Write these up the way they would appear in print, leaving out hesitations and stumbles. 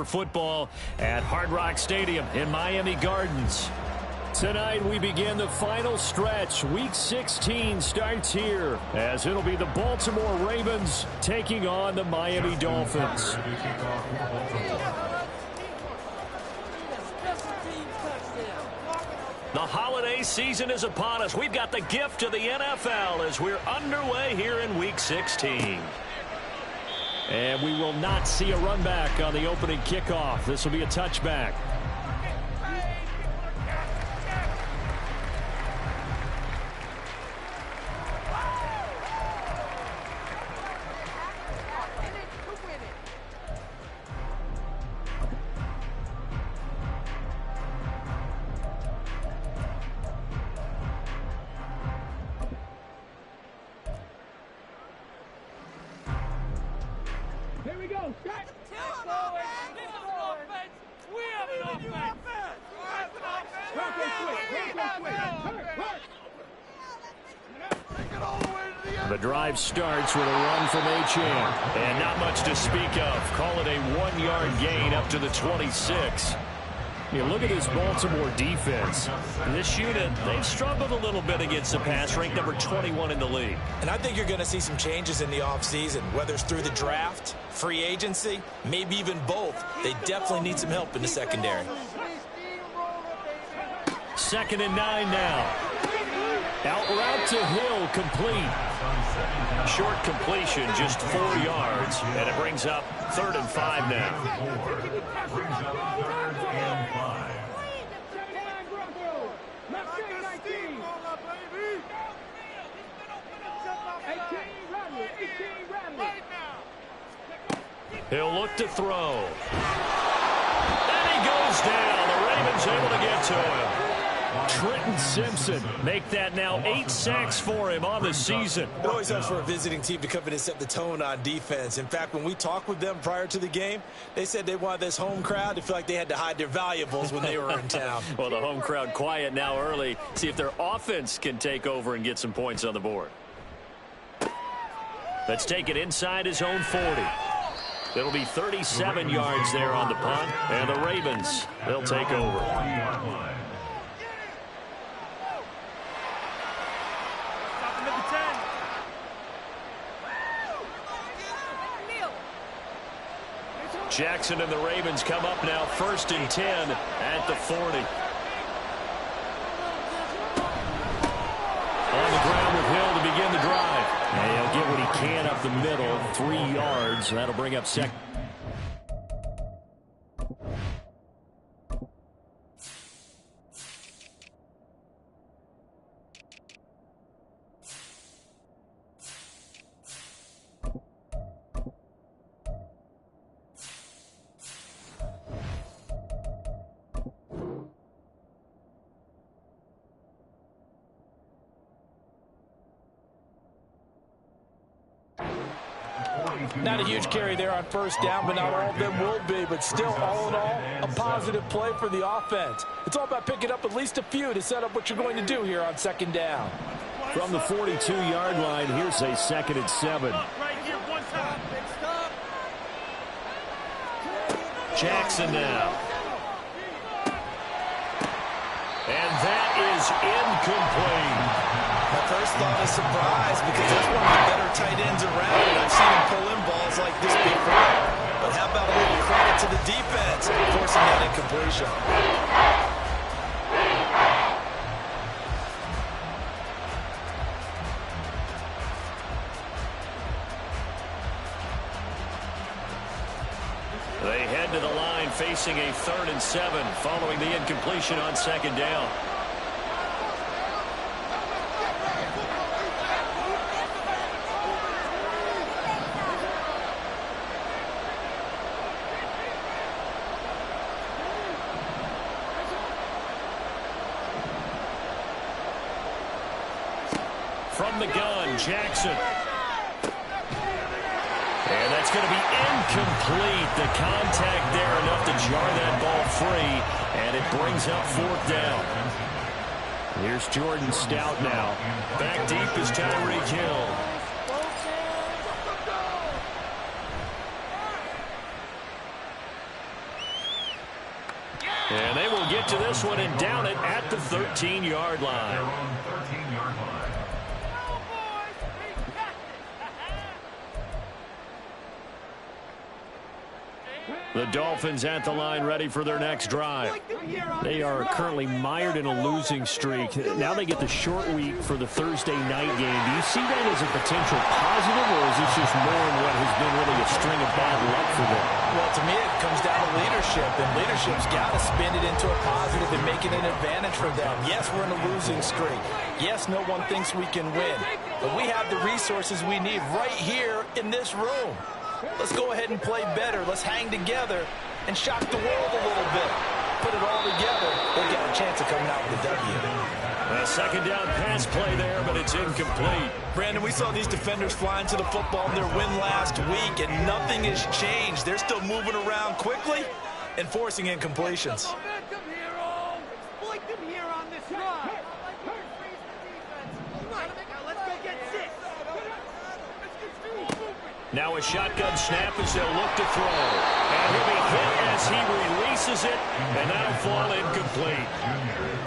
Football at Hard Rock Stadium in Miami Gardens. Tonight we begin the final stretch. Week 16 starts here as it'll be the Baltimore Ravens taking on the Miami Dolphins. The holiday season is upon us. We've got the gift of the NFL as we're underway here in Week 16. And we will not see a run back on the opening kickoff. This will be a touchback. Here we go. The drive starts with a run from Achane. And not much to speak of. Call it a 1-yard gain up to the 26. You look at this Baltimore defense. This unit, they've struggled a little bit against the pass, ranked number 21 in the league. And I think you're going to see some changes in the offseason, whether it's through the draft, free agency, maybe even both. They definitely need some help in the secondary. 2nd and 9 now. Out route to Hill, complete. Short completion, just 4 yards, and it brings up 3rd and 5 now. He'll look to throw. And he goes down. The Ravens able to get to him. Trenton Simpson make that now 8 sacks for him on the season. It always helps for a visiting team to come in and set the tone on defense. In fact, when we talked with them prior to the game, they said they wanted this home crowd to feel like they had to hide their valuables when they were in town. Well, the home crowd quiet now early. See if their offense can take over and get some points on the board. Let's take it inside his own 40. It'll be 37 yards there on the punt, and the Ravens, they'll take over. Jackson and the Ravens come up now 1st and 10 at the 40. On the ground with Hill to begin the drive. And he'll get what he can up the middle, 3 yards. That'll bring up 2nd. Not a huge carry there on 1st down, but not all of them will be. But still, all in all, a positive play for the offense. It's all about picking up at least a few to set up what you're going to do here on 2nd down. From the 42-yard line, here's a 2nd and 7. Jackson now. And that is incomplete. My first thought is surprise because that's one of the better tight ends around, and I've seen him pull in balls like this before. But how about a little credit to the defense forcing that incompletion? They head to the line facing a 3rd and 7 following the incompletion on 2nd down. From the gun, Jackson. And that's going to be incomplete. The contact there enough to jar that ball free, and it brings up 4th down. Here's Jordan Stout now. Back deep is Tyreek Hill. And they will get to this one and down it at the 13-yard line. The Dolphins at the line ready for their next drive. They are currently mired in a losing streak. Now they get the short week for the Thursday night game. Do you see that as a potential positive, or is this just more in what has been really a string of bad luck for them? Well, to me, it comes down to leadership, and leadership's got to spin it into a positive and make it an advantage for them. Yes, we're in a losing streak. Yes, no one thinks we can win, but we have the resources we need right here in this room. Let's go ahead and play better. Let's hang together and shock the world a little bit. Put it all together. They've got a chance of coming out with a W. A second down pass play there, but it's incomplete. Brandon, we saw these defenders flying to the football in their win last week, and nothing has changed. They're still moving around quickly and forcing incompletions. Now a shotgun snap as they'll look to throw. And he'll be hit as he releases it, and that'll fall incomplete.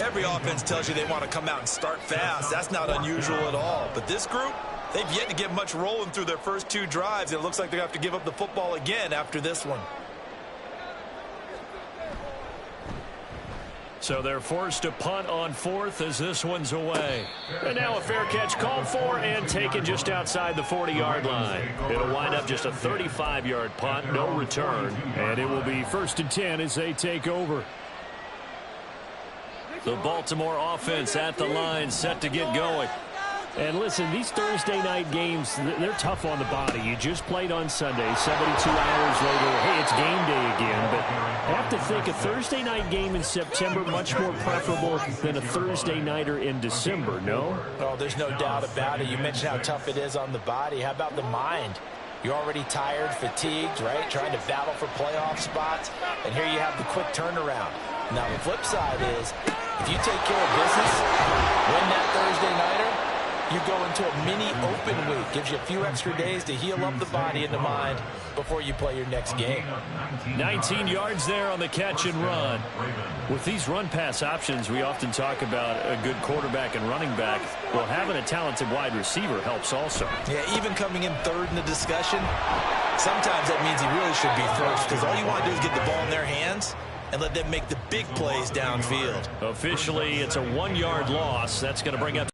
Every offense tells you they want to come out and start fast. That's not unusual at all. But this group, they've yet to get much rolling through their first two drives. It looks like they're going to have to give up the football again after this one. So they're forced to punt on fourth as this one's away. And now a fair catch called for and taken just outside the 40-yard line. It'll wind up just a 35-yard punt, no return. And it will be 1st and 10 as they take over. The Baltimore offense at the line, set to get going. And listen, these Thursday night games, they're tough on the body. You just played on Sunday, 72 hours later. Hey, it's game day again. But I have to think a Thursday night game in September much more preferable than a Thursday nighter in December, no? Oh, there's no doubt about it. You mentioned how tough it is on the body. How about the mind? You're already tired, fatigued, right? Trying to battle for playoff spots. And here you have the quick turnaround. Now, the flip side is, if you take care of business, win that Thursday nighter, you go into a mini open week. Gives you a few extra days to heal up the body and the mind before you play your next game. 19 yards there on the catch and run. With these run-pass options, we often talk about a good quarterback and running back. Well, having a talented wide receiver helps also. Yeah, even coming in third in the discussion, sometimes that means he really should be first, because all you want to do is get the ball in their hands and let them make the big plays downfield. Officially, it's a 1-yard loss. That's going to bring up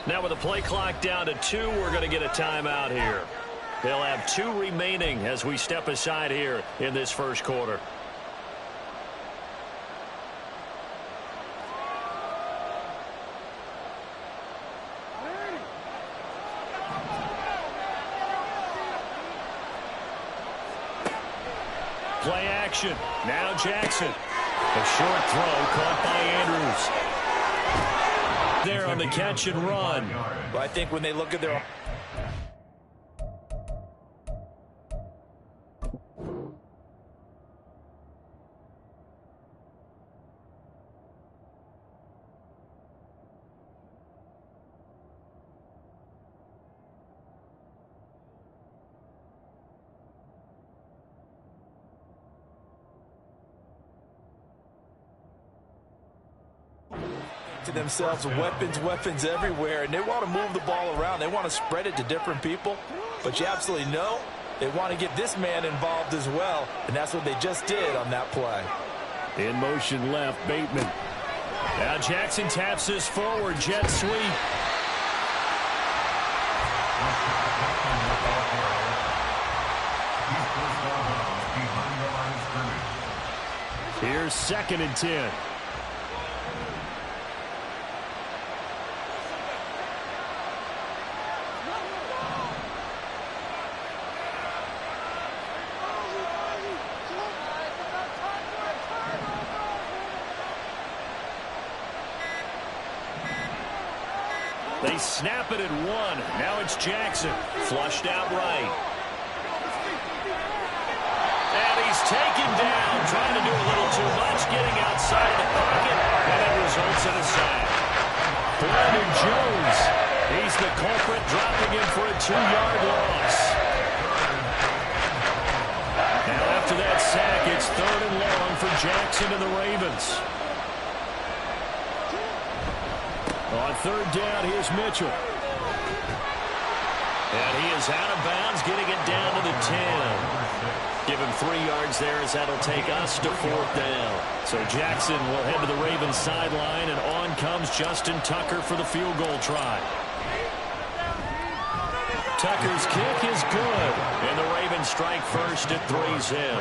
now with the play clock down to 2, we're going to get a timeout here. They'll have 2 remaining as we step aside here in this first quarter. Play action. Now Jackson. A short throw caught by Andrews. There on the catch and run. Well, I think when they look at their... to themselves, weapons everywhere, and they want to move the ball around. They want to spread it to different people, but you absolutely know they want to get this man involved as well, and that's what they just did on that play. In motion left, Bateman. Now Jackson taps this forward, jet sweep. Here's 2nd and 10. They snap it at 1. Now it's Jackson. Flushed out right. And he's taken down, trying to do a little too much, getting outside of the pocket, and it results in a sack. Brandon Jones, he's the culprit, dropping him for a 2-yard loss. Now after that sack, it's 3rd and long for Jackson and the Ravens. On 3rd down, here's Mitchell. And he is out of bounds, getting it down to the 10. Give him 3 yards there as that'll take us to 4th down. So Jackson will head to the Ravens sideline, and on comes Justin Tucker for the field goal try. Tucker's kick is good, and the Ravens strike first at 3's in.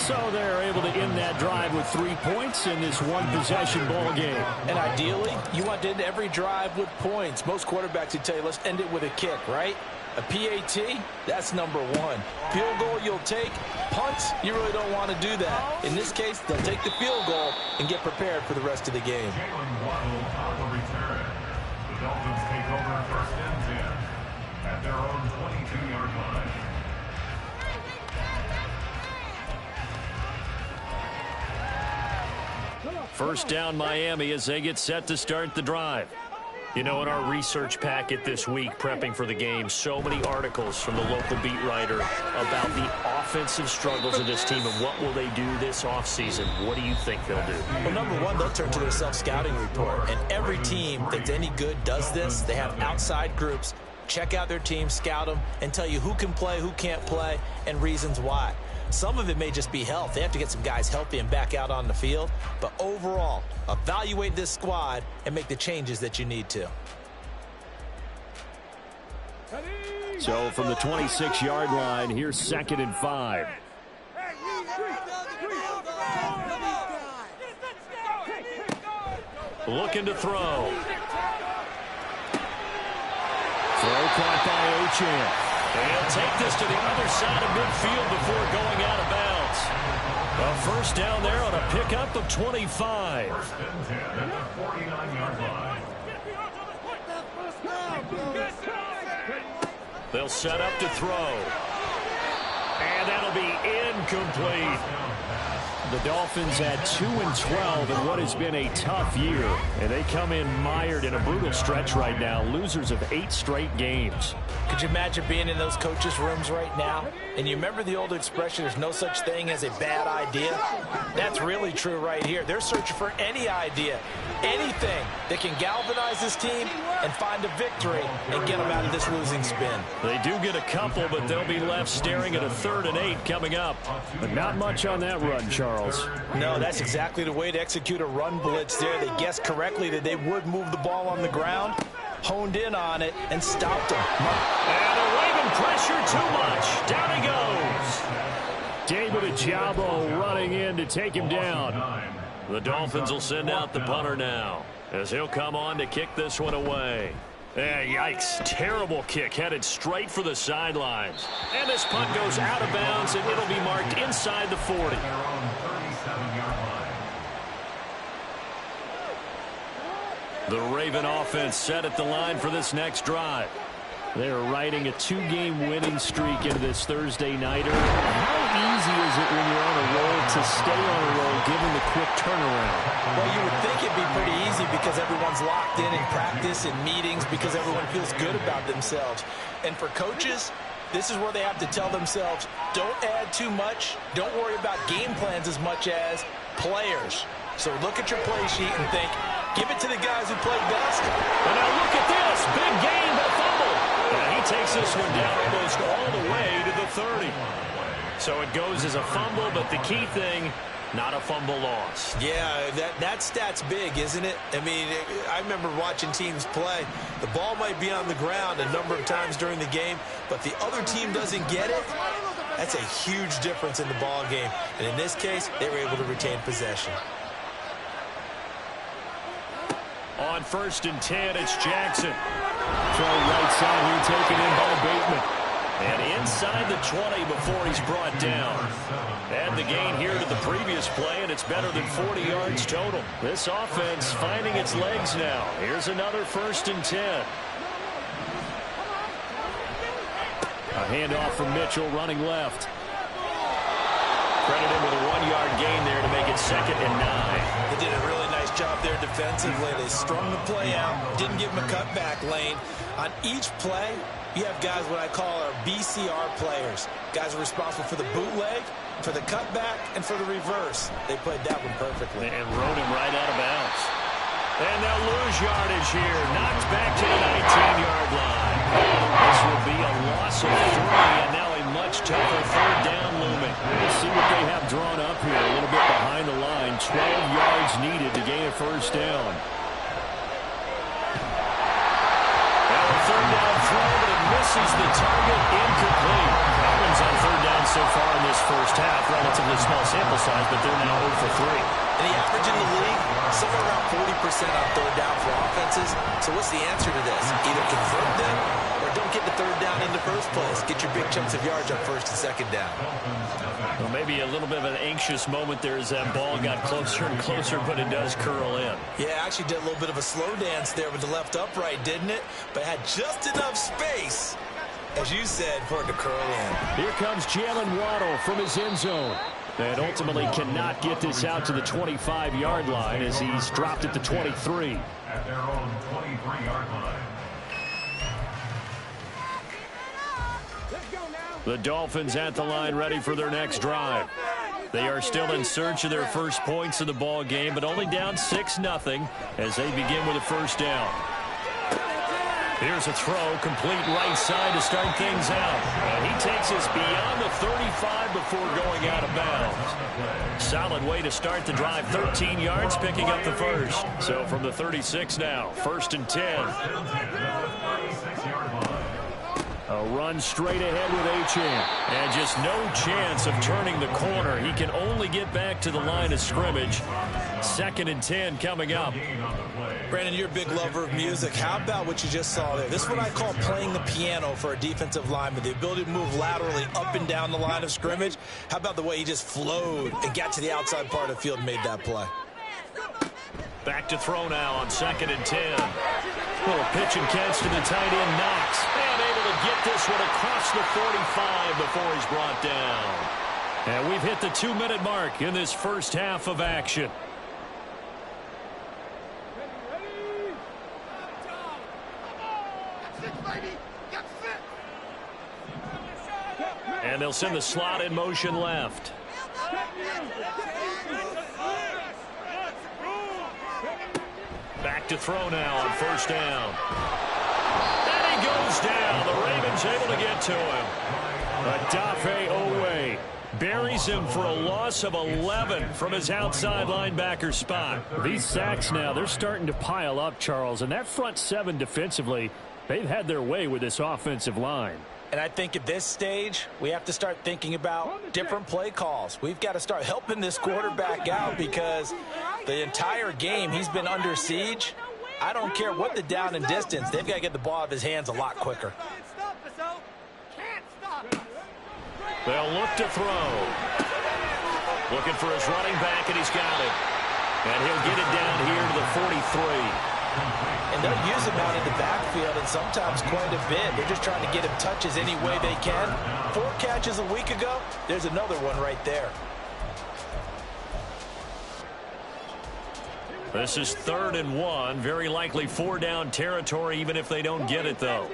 So they're able to end that drive with 3 points in this one-possession ball game. And ideally, you want to end every drive with points. Most quarterbacks would tell you, let's end it with a kick, right? A PAT, that's number 1. Field goal you'll take. Punts, you really don't want to do that. In this case, they'll take the field goal and get prepared for the rest of the game. The Dolphins take over 1st and 10 at their own 22-yard line. First down, Miami, as they get set to start the drive. You know, in our research packet this week, prepping for the game, so many articles from the local beat writer about the offensive struggles of this team and what will they do this offseason. What do you think they'll do? Well, number 1, they'll turn to their self-scouting report. And every team that's any good does this. They have outside groups. Check out their team, scout them, and tell you who can play, who can't play, and reasons why. Some of it may just be health. They have to get some guys healthy and back out on the field. But overall, evaluate this squad and make the changes that you need to. So from the 26-yard line, here's 2nd and 5. Looking to throw. Throw caught by Achane. They'll take this to the other side of midfield before going out of bounds. A first down there on a pickup of 25. 1st and 10 at the 49-yard line. They'll set up to throw. And that'll be incomplete. The Dolphins had 2 and 12 in what has been a tough year. And they come in mired in a brutal stretch right now. Losers of 8 straight games. Could you imagine being in those coaches' rooms right now? And you remember the old expression, there's no such thing as a bad idea? That's really true right here. They're searching for any idea, anything that can galvanize this team and find a victory and get them out of this losing spin. They do get a couple, but they'll be left staring at a 3rd and 8 coming up. But not much on that run, Charles. No, that's exactly the way to execute a run blitz there. They guessed correctly that they would move the ball on the ground, honed in on it, and stopped them. And the Raven pressure too much. Down he goes. David Ojabo running in to take him down. The Dolphins will send out the punter now, as he'll come on to kick this one away. Yikes, terrible kick, headed straight for the sidelines. And this punt goes out of bounds, and it'll be marked inside the 40. The Raven offense set at the line for this next drive. They're riding a 2-game winning streak into this Thursday nighter. How easy is it when you're on a roll to stay on a roll given the quick turnaround? Well, you would think it'd be pretty easy because everyone's locked in practice and meetings because everyone feels good about themselves. And for coaches, this is where they have to tell themselves, don't add too much. Don't worry about game plans as much as players. So look at your play sheet and think, give it to the guys who played best. And now look at this. Big gain, but fumble. And he takes this one down almost all the way to the 30. So it goes as a fumble, but the key thing, not a fumble loss. Yeah, that stat's big, isn't it? I mean, I remember watching teams play. The ball might be on the ground a number of times during the game, but the other team doesn't get it. That's a huge difference in the ball game. And in this case, they were able to retain possession. On 1st and 10, it's Jackson. Throw right side here, taken in by Bateman. And inside the 20 before he's brought down. Add the gain here to the previous play, and it's better than 40 yards total. This offense finding its legs now. Here's another 1st and 10. A handoff from Mitchell running left. Credit him with a 1-yard gain there to make it 2nd and 9. They did a really nice job there defensively. They strung the play out, didn't give him a cutback lane. On each play, you have guys what I call our BCR players. Guys are responsible for the bootleg, for the cutback, and for the reverse. They played that one perfectly. And rode him right out of bounds. And they'll lose yardage here. Knocked back to the 19-yard line. This will be a loss of 3, and now a much tougher 3rd down looming. Let's see what they have drawn up here. A little bit behind the line. 12 yards needed to gain a 1st down. Now a 3rd down throw, but it misses the target. Incomplete. Problems on 3rd down so far in this 1st half. Relatively small sample size, but they're now 0 for 3. And the average in the league, somewhere around 40% on 3rd down for offenses. So what's the answer to this? Either convert them or don't get the 3rd down in the first place. Get your big chunks of yards on 1st and 2nd down. Well, maybe a little bit of an anxious moment there as that ball got closer and closer, but it does curl in. Yeah, actually did a little bit of a slow dance there with the left upright, didn't it? But had just enough space, as you said, for it to curl in. Here comes Jalen Waddle from his end zone. And ultimately cannot get this out to the 25-yard line as he's dropped at the 23. At their own 23-yard line. The Dolphins at the line ready for their next drive. They are still in search of their first points of the ball game, but only down 6-0 as they begin with a 1st down. Here's a throw, complete right side to start things out. And he takes us beyond the 35 before going out of bounds. Solid way to start the drive, 13 yards, picking up the 1st. So from the 36 now, 1st and 10. A run straight ahead with Achane. And just no chance of turning the corner. He can only get back to the line of scrimmage. 2nd and 10 coming up. Brandon, you're a big lover of music. How about what you just saw there? This is what I call playing the piano for a defensive lineman. The ability to move laterally up and down the line of scrimmage. How about the way he just flowed and got to the outside part of the field and made that play? Back to throw now on 2nd and 10. Little pitch and catch to the tight end, Knox. And able to get this one across the 45 before he's brought down. And we've hit the 2-minute mark in this 1st half of action. And they'll send the slot in motion left. Back to throw now on 1st down. And he goes down. The Ravens able to get to him. Adafe Owe buries him for a loss of 11 from his outside linebacker spot. These sacks now, they're starting to pile up, Charles. And that front 7 defensively, they've had their way with this offensive line. And I think at this stage, we have to start thinking about different play calls. We've got to start helping this quarterback out because the entire game he's been under siege. I don't care what the down and distance. They've got to get the ball out of his hands a lot quicker. They'll look to throw. Looking for his running back, and he's got it. And he'll get it down here to the 43. And they'll use him out in the backfield, and sometimes quite a bit. They're just trying to get him touches any way they can. 4 catches a week ago. There's another one right there. This is 3rd and 1. Very likely 4-down territory, even if they don't get it, though.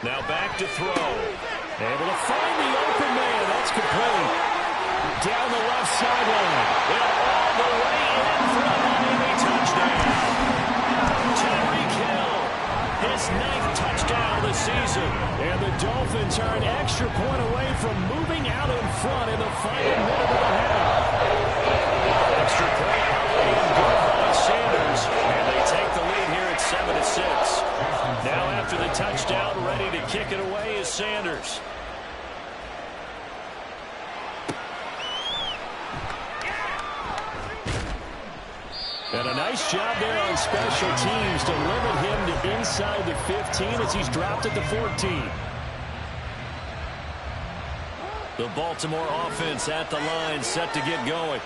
Now back to throw. Able to find the open man. That's complete. Down the left sideline. And all the way in for a Miami touchdown. Tyreek Hill, his 9th touchdown of the season. And the Dolphins are an extra point away from moving out in front in the final minute of the half. Extra point and good by Sanders. And they take the lead here at 7-6. Now after the touchdown, ready to kick it away is Sanders. And a nice job there on special teams to limit him to inside the 15 as he's dropped at the 14. The Baltimore offense at the line set to get going.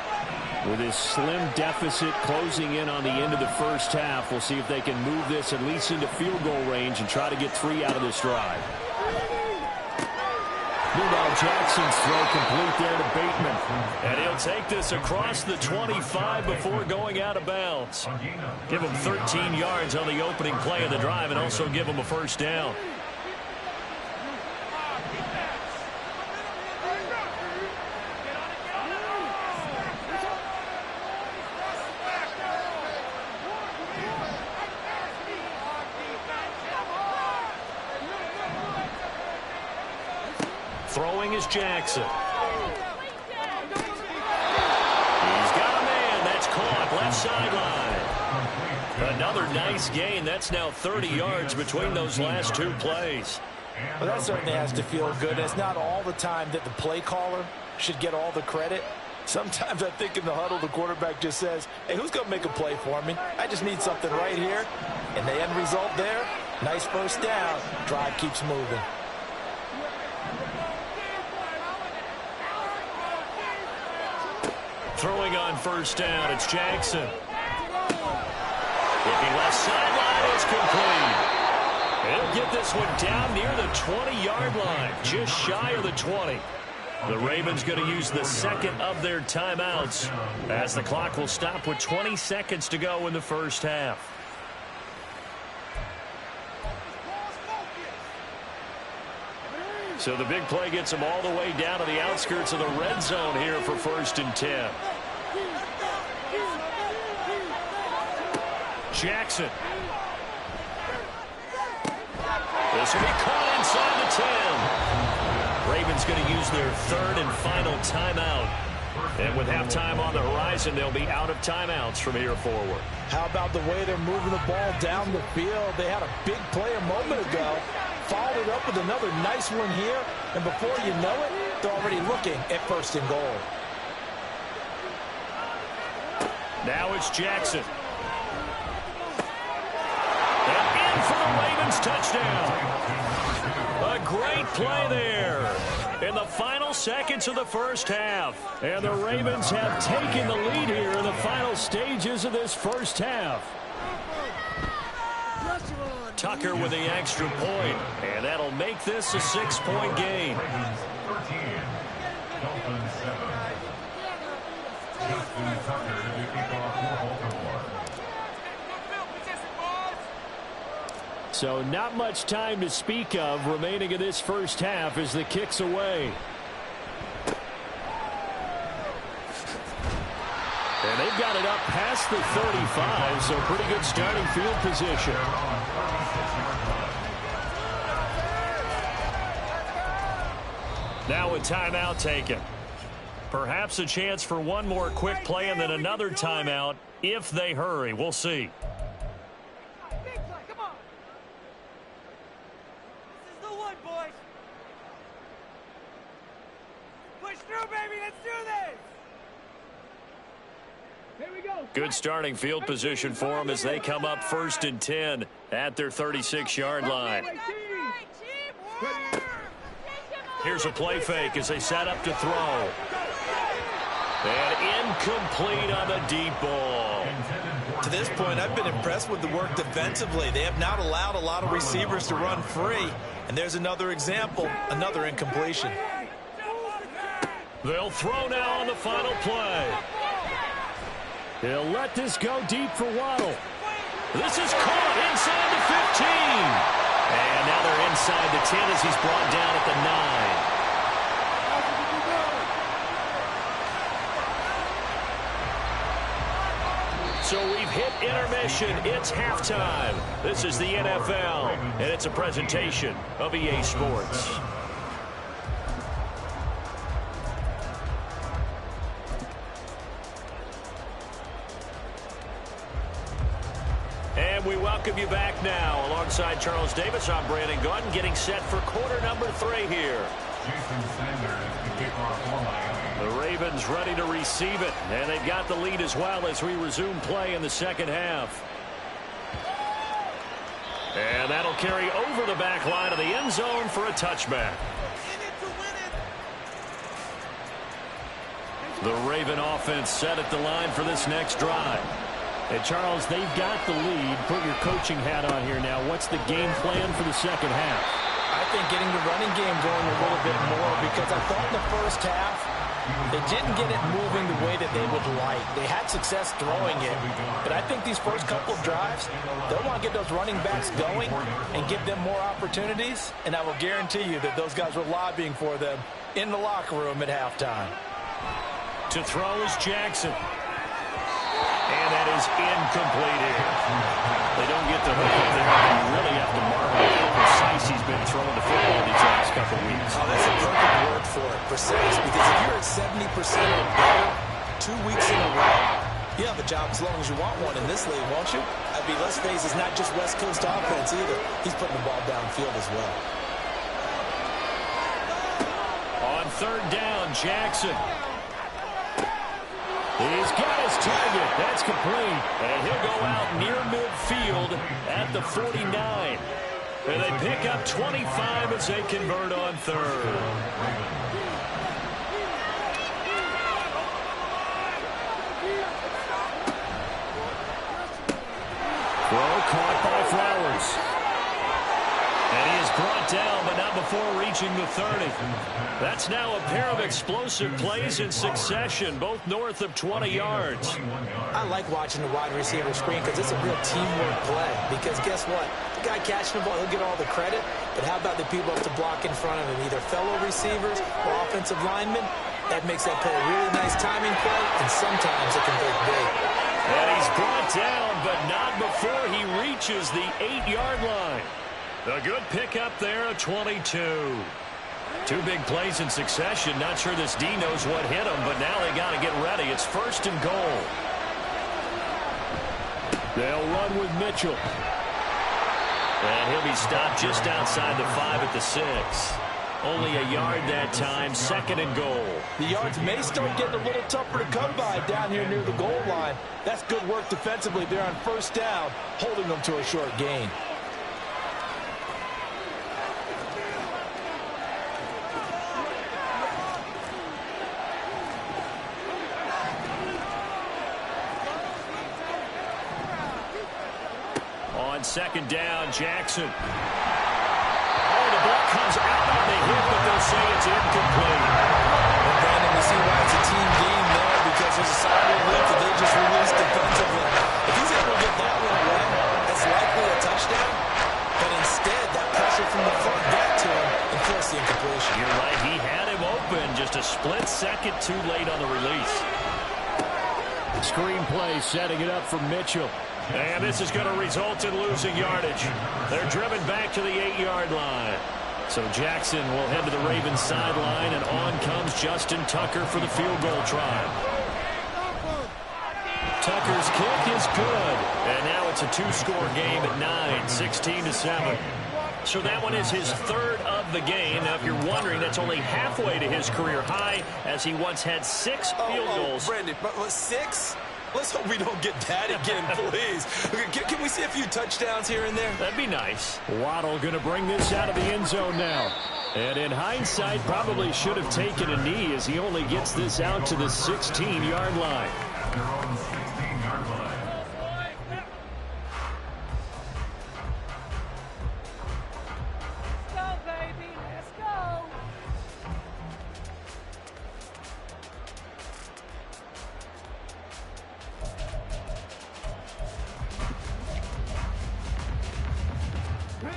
With this slim deficit closing in on the end of the first half, we'll see if they can move this at least into field goal range and try to get 3 out of this drive. Meanwhile, Jackson's throw complete there to Bateman. And he'll take this across the 25 before going out of bounds. Give him 13 yards on the opening play of the drive and also give him a first down. Throwing is Jackson. He's got a man. That's caught. Left sideline. Another nice gain. That's now 30 yards between those last 2 plays. Well, that certainly has to feel good. It's not all the time that the play caller should get all the credit. Sometimes I think in the huddle, the quarterback just says, hey, who's going to make a play for me? I just need something right here. And the end result there, nice first down. Drive keeps moving. Throwing on first down, it's Jackson. Looking left sideline, it's complete. He'll get this one down near the 20-yard line, just shy of the 20. The Ravens going to use the second of their timeouts as the clock will stop with 20 seconds to go in the first half. So the big play gets them all the way down to the outskirts of the red zone here for 1st and 10. Jackson. This will be caught inside the 10. Ravens going to use their 3rd and final timeout. And with halftime on the horizon, they'll be out of timeouts from here forward. How about the way they're moving the ball down the field? They had a big play a moment ago. Followed it up with another nice one here. And before you know it, they're already looking at 1st and goal. Now it's Jackson. And in for the Ravens touchdown. A great play there in the final seconds of the first half. And the Ravens have taken the lead here in the final stages of this first half. Tucker with the extra point, and that'll make this a 6-point game. So not much time to speak of remaining in this first half as the kick's away. And they've got it up past the 35, so pretty good starting field position. Now a timeout taken. Perhaps a chance for one more quick play and then another timeout if they hurry. We'll see. Come on. This is the one, boys. Push through, baby. Let's do this. Here we go. Good starting field position for them as they come up 1st and 10 at their 36-yard line. Here's a play fake as they set up to throw. And incomplete on the deep ball. To this point, I've been impressed with the work defensively. They have not allowed a lot of receivers to run free. And there's another example, another incompletion. They'll throw now on the final play. They'll let this go deep for Waddle. This is caught inside the 15. And now they're inside the 10 as he's brought down at the 9. So we've hit intermission. It's halftime. This is the NFL, and it's a presentation of EA Sports. And we welcome you back now. Alongside Charles Davis, I'm Brandon Gordon, getting set for quarter number 3 here. The Ravens ready to receive it, and they've got the lead as well as we resume play in the second half. And that'll carry over the back line of the end zone for a touchback. The Raven offense set at the line for this next drive. And Charles, they've got the lead. Put your coaching hat on here now. What's the game plan for the second half? I think getting the running game going a little bit more, because I thought in the first half they didn't get it moving the way that they would like. They had success throwing it, but I think these first couple of drives, they'll want to get those running backs going and give them more opportunities, and I will guarantee you that those guys were lobbying for them in the locker room at halftime. To throw is Jackson. And that is incomplete here. They don't get the hook up there. You really have to marvel at how precise he's been throwing the football these last couple of weeks. Oh, that's a perfect word for it, precise, because if you're at 70% or better 2 weeks in a row, you have a job as long as you want one in this league, won't you? I mean, let's face it, it's not just West Coast offense either. He's putting the ball downfield as well. On third down, Jackson. He's got his target. That's complete. And he'll go out near midfield at the 49. And they pick up 25 as they convert on third. Throw caught by Flowers. And he is brought down, but not before reaching the 30. That's now a pair of explosive plays in succession, both north of 20 yards. I like watching the wide receiver screen because it's a real teamwork play. Because guess what? The guy catching the ball, he'll get all the credit. But how about the people up to block in front of him, either fellow receivers or offensive linemen? That makes that play a really nice timing play, and sometimes it can break big. And he's brought down, but not before he reaches the 8-yard line. A good pickup there at 22. Two big plays in succession. Not sure this D knows what hit him, but now they got to get ready. It's first and goal. They'll run with Mitchell. And he'll be stopped just outside the 5 at the 6. Only a yard that time, second and goal. The yards may start getting a little tougher to come by down here near the goal line. That's good work defensively there on first down, holding them to a short gain. On second down, Jackson. Oh, the ball comes out on the hit, but they'll say it's incomplete. And Brandon, we see why it's a team game there, because there's a sign of relief that they just released defensively. If he's able to get that one away, that's likely a touchdown. But instead, that pressure from the front got to him and forced the incompletion. You're right, he had him open, just a split second too late on the release. Screenplay setting it up for Mitchell. And this is going to result in losing yardage. They're driven back to the 8-yard line. So Jackson will head to the Ravens sideline, and on comes Justin Tucker for the field goal try. Tucker's kick is good. And now it's a two-score game at 9, 16-7. So that one is his third of the game. Now, if you're wondering, that's only halfway to his career high, as he once had 6 field goals. Brandon, 6? Let's hope we don't get that again, please. Can we see a few touchdowns here and there? That'd be nice. Waddle going to bring this out of the end zone now. And in hindsight, probably should have taken a knee, as he only gets this out to the 16-yard line. Their own 16-yard line. Let's go, baby. Let's go.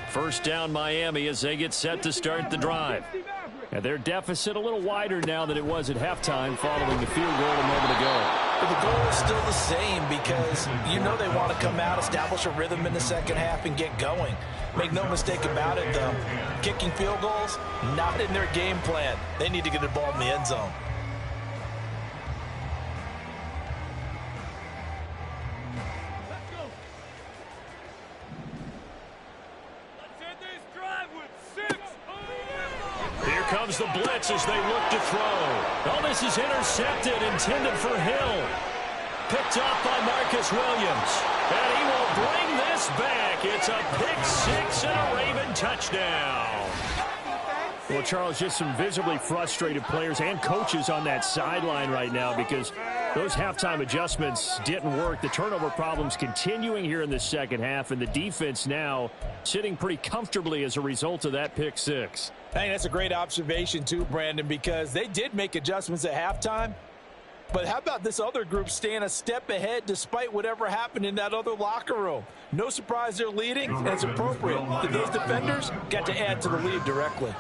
First down, Miami, as they get set to start the drive. And their deficit a little wider now than it was at halftime following the field goal a moment ago. But the goal is still the same, because you know they want to come out, establish a rhythm in the second half, and get going. Make no mistake about it, though. Kicking field goals, not in their game plan. They need to get the ball in the end zone. Here comes the blitz as they look to throw. Oh, this is intercepted, intended for Hill. Picked off by Marcus Williams. And he will bring this back. It's a pick 6 and a Raven touchdown. Well, Charles, just some visibly frustrated players and coaches on that sideline right now because those halftime adjustments didn't work. The turnover problems continuing here in the second half, and the defense now sitting pretty comfortably as a result of that pick six. I think that's a great observation too, Brandon, because they did make adjustments at halftime. But how about this other group staying a step ahead despite whatever happened in that other locker room? No surprise they're leading, and it's appropriate that those defenders got to add to the lead directly.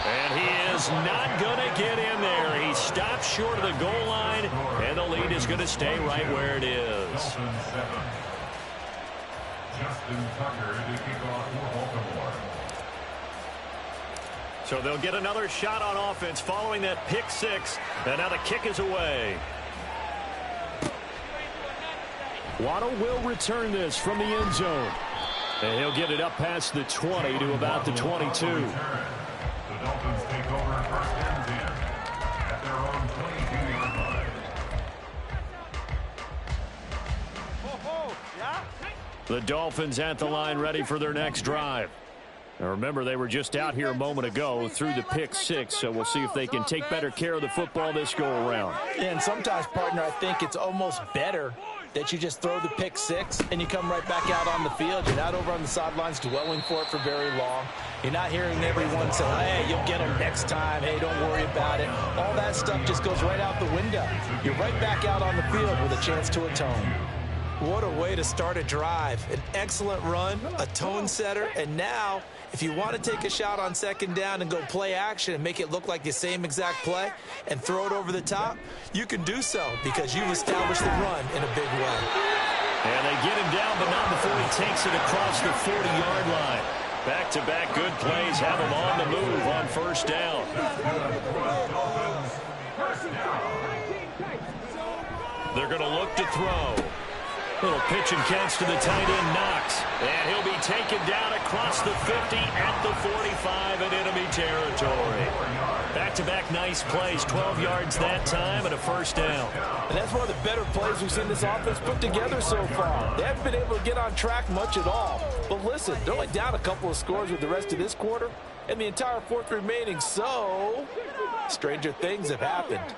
And he is not going to get in there. He stops short of the goal line, and the lead is going to stay right where it is. Justin Tucker to kick off for Baltimore. So they'll get another shot on offense following that pick six, and now the kick is away. Waddle will return this from the end zone. And he'll get it up past the 20 to about the 22. The Dolphins take over first and 10 at their own 22-yard line. The Dolphins at the line ready for their next drive. Now remember, they were just out here a moment ago through the pick six, so we'll see if they can take better care of the football this go-around. And sometimes, partner, I think it's almost better that you just throw the pick six and you come right back out on the field. You're not over on the sidelines dwelling for it for very long. You're not hearing everyone say, hey, you'll get them next time. Hey, don't worry about it. All that stuff just goes right out the window. You're right back out on the field with a chance to atone. What a way to start a drive. An excellent run, a tone setter, and now if you want to take a shot on second down and go play action and make it look like the same exact play and throw it over the top, you can do so because you've established the run in a big way. And they get him down, but not before he takes it across the 40-yard line. Back-to-back good plays have him on the move on first down. They're going to look to throw. Little pitch and catch to the tight end, Knox. And he'll be taken down across the 50 at the 45 in enemy territory. Back-to-back nice plays, 12 yards that time and a first down. And that's one of the better plays we've seen this offense put together so far. They haven't been able to get on track much at all. But listen, they're only down a couple of scores with the rest of this quarter and the entire fourth remaining. So, stranger things have happened.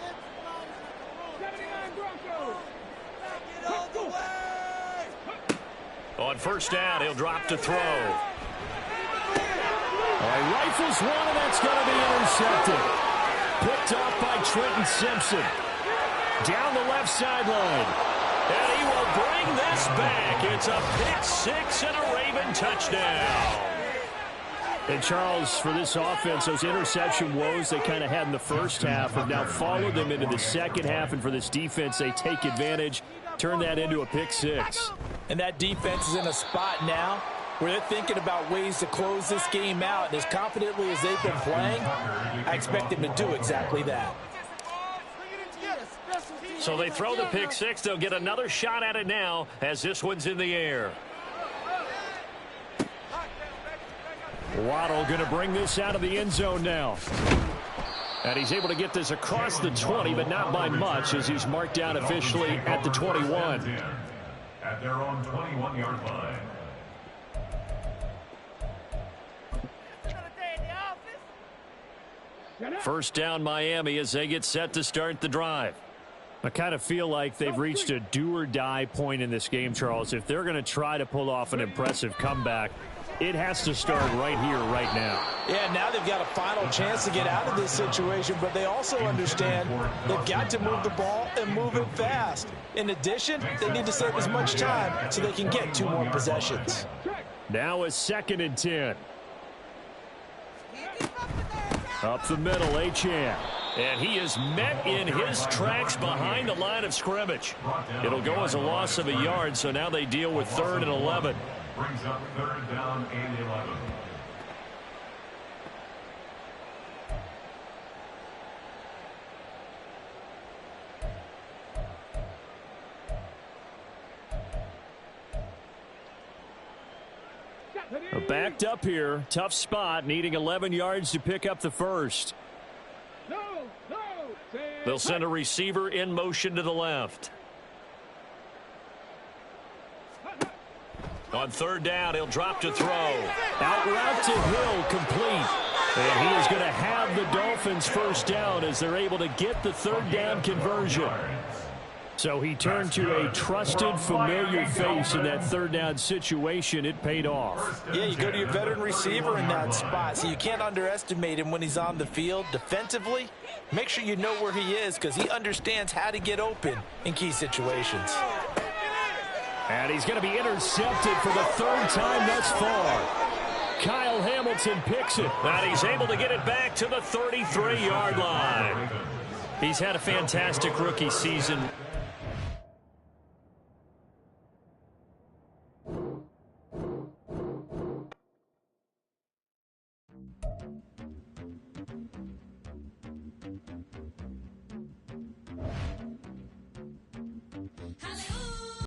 On first down, he'll drop to throw. Rifles one, and that's going to be intercepted. Picked off by Trenton Simpson. Down the left sideline. And he will bring this back. It's a pick six and a Raven touchdown. And Charles, for this offense, those interception woes they kind of had in the first half have now followed them into the second half. And for this defense, they take advantage, turn that into a pick six. And that defense is in a spot now where they're thinking about ways to close this game out. And as confidently as they've been playing, I expect them to do exactly that. So they throw the pick six. They'll get another shot at it now as this one's in the air. Waddle going to bring this out of the end zone now. And he's able to get this across the 20, but not by much as he's marked down officially at the 21. At their own 21-yard line. First down Miami as they get set to start the drive. I kind of feel like they've reached a do-or-die point in this game, Charles. If they're going to try to pull off an impressive comeback, it has to start right here, right now. Yeah, now they've got a final chance to get out of this situation, but they also understand they've got to move the ball and move it fast. In addition, they need to save as much time so they can get 2 more possessions. Now a 2nd and 10. Up the middle, Achane. And he is met in his tracks behind the line of scrimmage. It'll go as a loss of a yard, so now they deal with 3rd and 11. Brings up 3rd down and 11. Backed up here, tough spot, needing 11 yards to pick up the first. They'll send a receiver in motion to the left. On third down, he'll drop to throw. Out route to Hill, complete. And he is going to have the Dolphins first down as they're able to get the third down conversion. So he turned to a trusted, familiar face in that third down situation. It paid off. Yeah, you go to your veteran receiver in that spot, so you can't underestimate him when he's on the field. Defensively, make sure you know where he is because he understands how to get open in key situations. And he's going to be intercepted for the third time thus far. Kyle Hamilton picks it. And he's able to get it back to the 33-yard line. He's had a fantastic rookie season.